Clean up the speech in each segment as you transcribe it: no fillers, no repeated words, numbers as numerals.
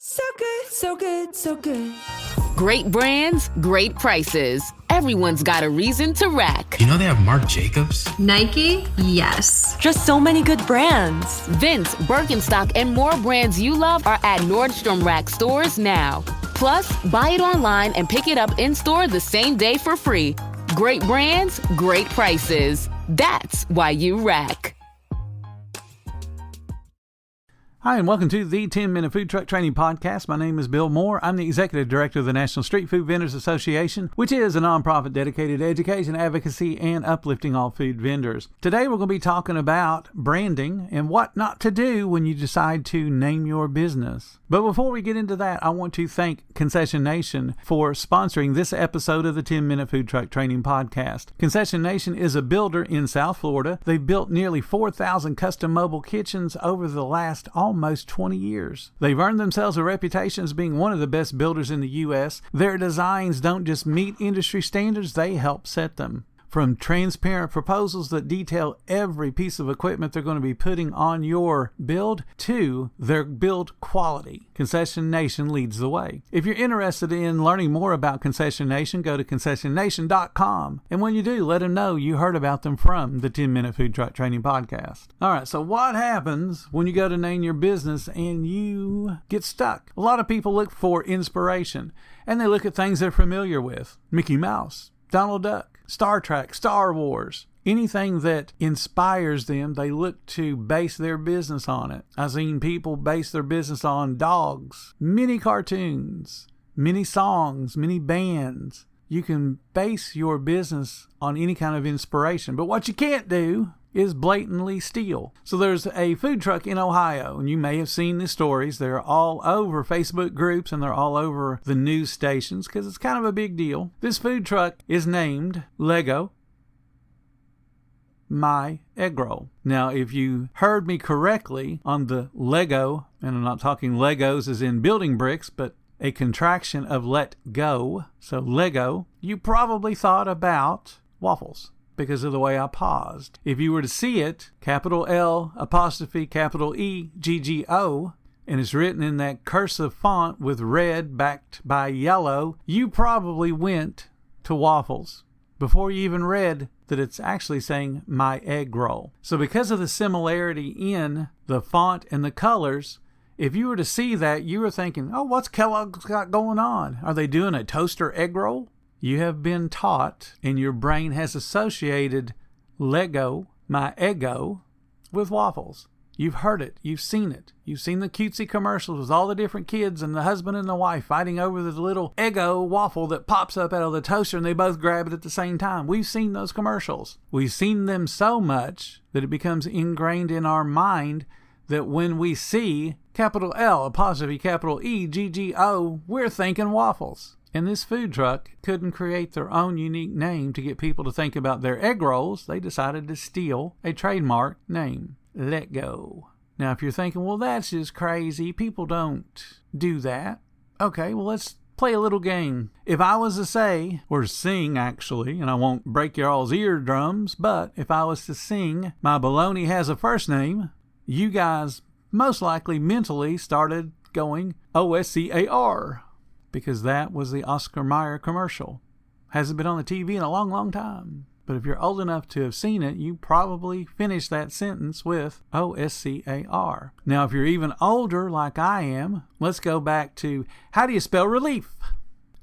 So good, so good, so good. Great brands, great prices. Everyone's got a reason to rack. You know they have Marc Jacobs? Nike? Yes. Just so many good brands. Vince, Birkenstock, and more brands you love are at Nordstrom Rack stores now. Plus, buy it online and pick it up in-store the same day for free. Great brands, great prices. That's why you rack. Hi, and welcome to the 10-Minute Food Truck Training Podcast. My name is Bill Moore. I'm the Executive Director of the National Street Food Vendors Association, which is a nonprofit dedicated to education, advocacy, and uplifting all food vendors. Today, we're going to be talking about branding and what not to do when you decide to name your business. But before we get into that, I want to thank Concession Nation for sponsoring this episode of the 10-Minute Food Truck Training Podcast. Concession Nation is a builder in South Florida. They've built nearly 4,000 custom mobile kitchens over the last almost 20 years. They've earned themselves a reputation as being one of the best builders in the U.S. Their designs don't just meet industry standards, they help set them. From transparent proposals that detail every piece of equipment they're going to be putting on your build to their build quality, Concession Nation leads the way. If you're interested in learning more about Concession Nation, go to concessionnation.com. And when you do, let them know you heard about them from the 10-Minute Food Truck Training Podcast. All right, so what happens when you go to name your business and you get stuck? A lot of people look for inspiration, and they look at things they're familiar with. Mickey Mouse, Donald Duck, Star Trek, Star Wars, anything that inspires them, they look to base their business on it. I've seen people base their business on dogs, mini cartoons, mini songs, mini bands. You can base your business on any kind of inspiration, but what you can't do is blatantly steal. So there's a food truck in Ohio, and you may have seen the stories. They're all over Facebook groups and they're all over the news stations because it's kind of a big deal. This food truck is named Lego My Egg Roll. Now, if you heard me correctly on the Lego, and I'm not talking Legos as in building bricks, but a contraction of let go, so Lego, you probably thought about waffles, because of the way I paused. If you were to see it, capital L, apostrophe, capital E, GGO, and it's written in that cursive font with red backed by yellow, you probably went to waffles before you even read that it's actually saying My Egg Roll. So because of the similarity in the font and the colors, if you were to see that, you were thinking, oh, what's Kellogg's got going on? Are they doing a toaster egg roll? You have been taught, and your brain has associated Lego, My Eggo, with waffles. You've heard it. You've seen it. You've seen the cutesy commercials with all the different kids and the husband and the wife fighting over the little Eggo waffle that pops up out of the toaster and they both grab it at the same time. We've seen those commercials. We've seen them so much that it becomes ingrained in our mind that when we see capital L, apostrophe, capital E, GGO, we're thinking waffles. And this food truck couldn't create their own unique name to get people to think about their egg rolls. They decided to steal a trademark name, Let Go. Now, if you're thinking, well, that's just crazy, people don't do that. Okay, well, let's play a little game. If I was to say, or sing actually, and I won't break your all's eardrums, but if I was to sing My Baloney Has a First Name, you guys most likely mentally started going OSCAR. Because that was the Oscar Mayer commercial. Hasn't been on the TV in a long, long time. But if you're old enough to have seen it, you probably finished that sentence with OSCAR. Now, if you're even older like I am, let's go back to, how do you spell relief?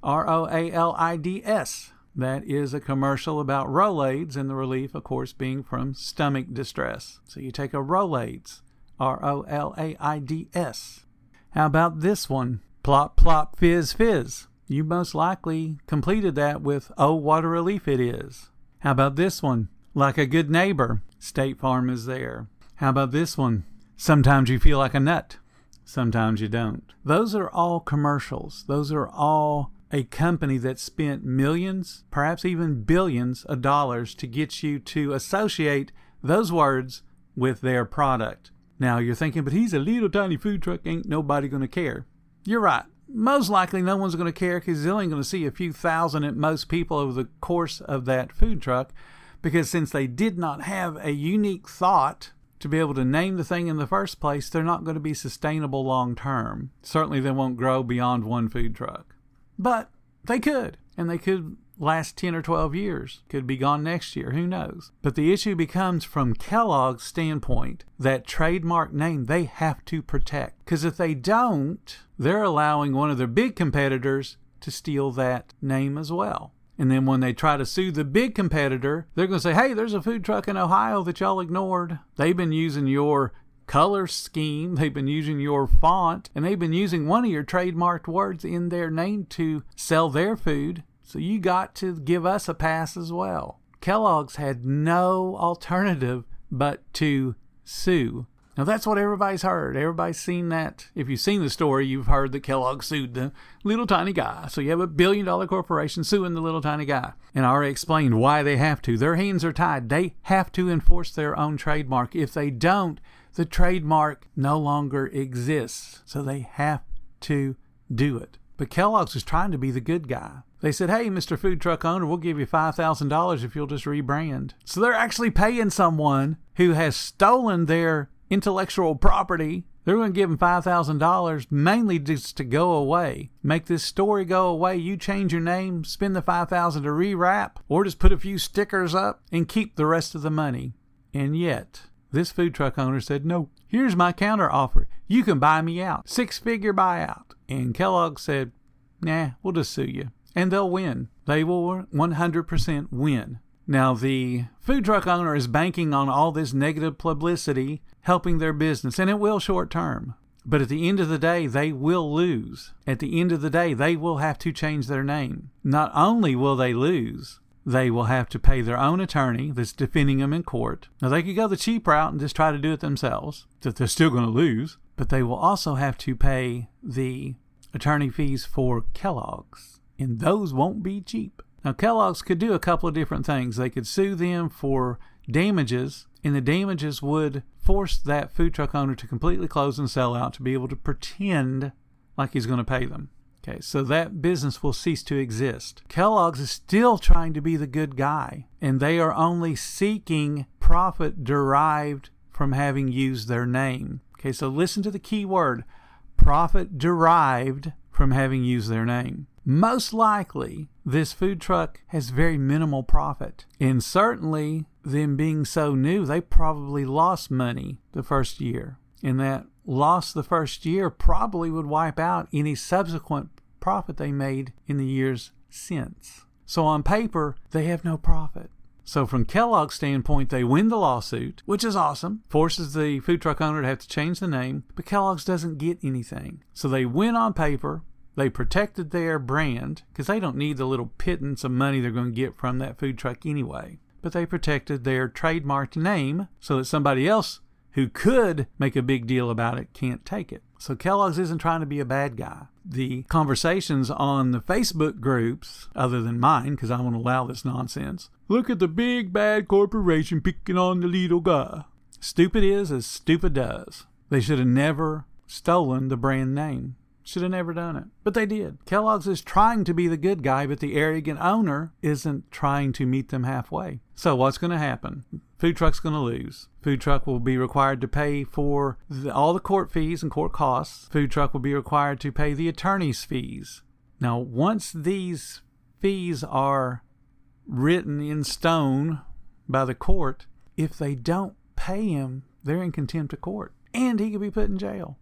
ROALIDS. That is a commercial about Rolaids, and the relief, of course, being from stomach distress. So you take a Rolaids, ROLAIDS. How about this one? Plop, plop, fizz, fizz. You most likely completed that with, oh, what a relief it is. How about this one? Like a good neighbor, State Farm is there. How about this one? Sometimes you feel like a nut. Sometimes you don't. Those are all commercials. Those are all a company that spent millions, perhaps even billions of dollars to get you to associate those words with their product. Now you're thinking, but he's a little tiny food truck, ain't nobody going to care. You're right. Most likely no one's going to care because he's only going to see a few thousand at most people over the course of that food truck, because since they did not have a unique thought to be able to name the thing in the first place, they're not going to be sustainable long term. Certainly they won't grow beyond one food truck. But they could, and they could last 10 or 12 years. Could be gone next year, who knows? But the issue becomes, from Kellogg's standpoint, that trademark name they have to protect. Because if they don't, they're allowing one of their big competitors to steal that name as well. And then when they try to sue the big competitor, they're going to say, hey, there's a food truck in Ohio that y'all ignored. They've been using your color scheme, they've been using your font, and they've been using one of your trademarked words in their name to sell their food. So you got to give us a pass as well. Kellogg's had no alternative but to sue. Now that's what everybody's heard. Everybody's seen that. If you've seen the story, you've heard that Kellogg sued the little tiny guy. So you have a $1 billion corporation suing the little tiny guy. And I already explained why they have to. Their hands are tied. They have to enforce their own trademark. If they don't, the trademark no longer exists. So they have to do it. But Kellogg's is trying to be the good guy. They said, hey, Mr. Food Truck Owner, we'll give you $5,000 if you'll just rebrand. So they're actually paying someone who has stolen their intellectual property. They're going to give them $5,000 mainly just to go away. Make this story go away. You change your name, spend the $5,000 to rewrap, or just put a few stickers up and keep the rest of the money. And yet, this food truck owner said, no, here's my counter offer. You can buy me out. 6-figure buyout. And Kellogg said, nah, we'll just sue you. And they'll win. They will 100% win. Now, the food truck owner is banking on all this negative publicity helping their business, and it will short term. But at the end of the day, they will lose. At the end of the day, they will have to change their name. Not only will they lose, they will have to pay their own attorney that's defending them in court. Now, they could go the cheap route and just try to do it themselves, that they're still going to lose. But they will also have to pay the attorney fees for Kellogg's, and those won't be cheap. Now, Kellogg's could do a couple of different things. They could sue them for damages, and the damages would force that food truck owner to completely close and sell out to be able to pretend like he's going to pay them. Okay, so that business will cease to exist. Kellogg's is still trying to be the good guy, and they are only seeking profit derived from having used their name. Okay, so listen to the key word, profit derived from having used their name. Most likely, this food truck has very minimal profit. And certainly, them being so new, they probably lost money the first year. And that loss the first year probably would wipe out any subsequent profit they made in the years since. So on paper, they have no profit. So from Kellogg's standpoint, they win the lawsuit, which is awesome, forces the food truck owner to have to change the name, but Kellogg's doesn't get anything. So they win on paper. They protected their brand because they don't need the little pittance of money they're going to get from that food truck anyway. But they protected their trademarked name so that somebody else who could make a big deal about it can't take it. So Kellogg's isn't trying to be a bad guy. The conversations on the Facebook groups, other than mine, because I won't allow this nonsense, look at the big bad corporation picking on the little guy. Stupid is as stupid does. They should have never stolen the brand name. Should have never done it. But they did. Kellogg's is trying to be the good guy, but the arrogant owner isn't trying to meet them halfway. So what's going to happen? Food truck's going to lose. Food truck will be required to pay for all the court fees and court costs. Food truck will be required to pay the attorney's fees. Now, once these fees are written in stone by the court, if they don't pay him, they're in contempt of court. And he could be put in jail.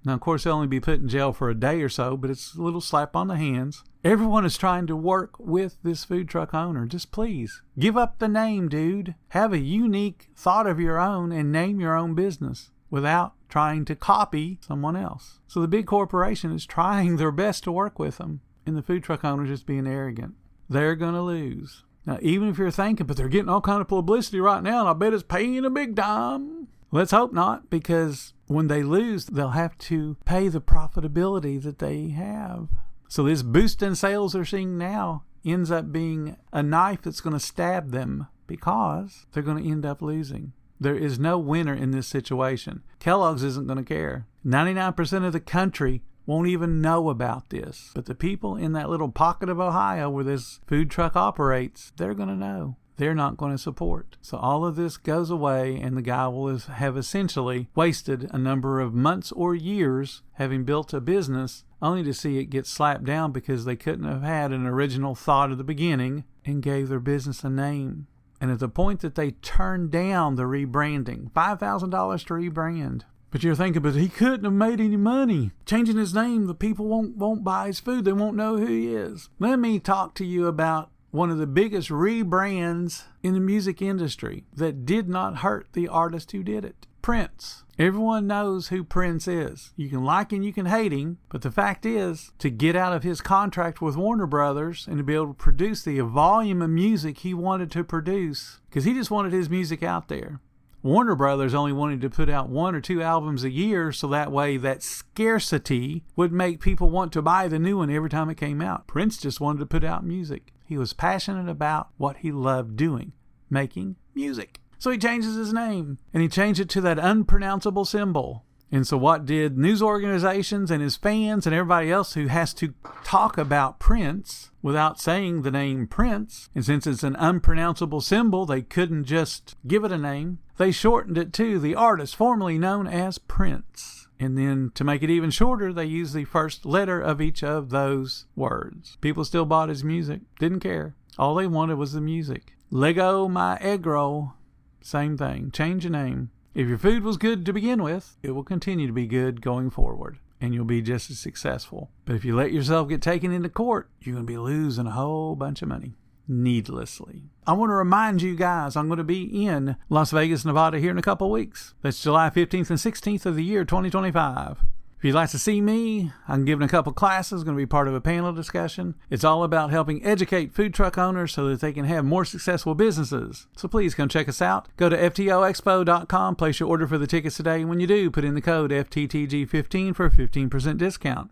Now, of course, he'll only be put in jail for a day or so, but it's a little slap on the hands. Everyone is trying to work with this food truck owner. Just please, give up the name, dude. Have a unique thought of your own and name your own business without trying to copy someone else. So the big corporation is trying their best to work with them, and the food truck owner is just being arrogant. They're going to lose. Now, even if you're thinking, but they're getting all kind of publicity right now, and I bet it's paying a big time. Let's hope not, because when they lose, they'll have to pay the profitability that they have. So this boost in sales they're seeing now ends up being a knife that's going to stab them because they're going to end up losing. There is no winner in this situation. Kellogg's isn't going to care. 99% of the country won't even know about this. But the people in that little pocket of Ohio where this food truck operates, they're going to know. they're not going to support. So all of this goes away, and the guy will have essentially wasted a number of months or years having built a business only to see it get slapped down because they couldn't have had an original thought at the beginning and gave their business a name. And at the point that they turned down the rebranding, $5,000 to rebrand. But you're thinking, but he couldn't have made any money. Changing his name, the people won't buy his food. They won't know who he is. Let me talk to you about one of the biggest rebrands in the music industry that did not hurt the artist who did it. Prince. Everyone knows who Prince is. You can like him, you can hate him, but the fact is, to get out of his contract with Warner Brothers and to be able to produce the volume of music he wanted to produce, because he just wanted his music out there. Warner Brothers only wanted to put out 1 or 2 albums a year, so that way that scarcity would make people want to buy the new one every time it came out. Prince just wanted to put out music. He was passionate about what he loved doing, making music. So he changes his name, and he changed it to that unpronounceable symbol. And so what did news organizations and his fans and everybody else who has to talk about Prince without saying the name Prince, and since it's an unpronounceable symbol, they couldn't just give it a name, they shortened it to the artist formerly known as Prince. And then to make it even shorter, they used the first letter of each of those words. People still bought his music, didn't care. All they wanted was the music. Lego my egg roll. Same thing. Change your name. If your food was good to begin with, it will continue to be good going forward, and you'll be just as successful. But if you let yourself get taken into court, you're going to be losing a whole bunch of money needlessly. I want to remind you guys, I'm going to be in Las Vegas, Nevada here in a couple of weeks. That's July 15th and 16th of the year 2025. If you'd like to see me, I'm giving a couple classes, going to be part of a panel discussion. It's all about helping educate food truck owners so that they can have more successful businesses. So please come check us out. Go to FTOexpo.com, place your order for the tickets today. When you do, put in the code FTTG15 for a 15% discount.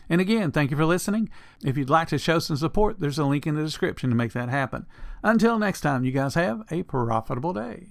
And again, thank you for listening. If you'd like to show some support, there's a link in the description to make that happen. Until next time, you guys have a profitable day.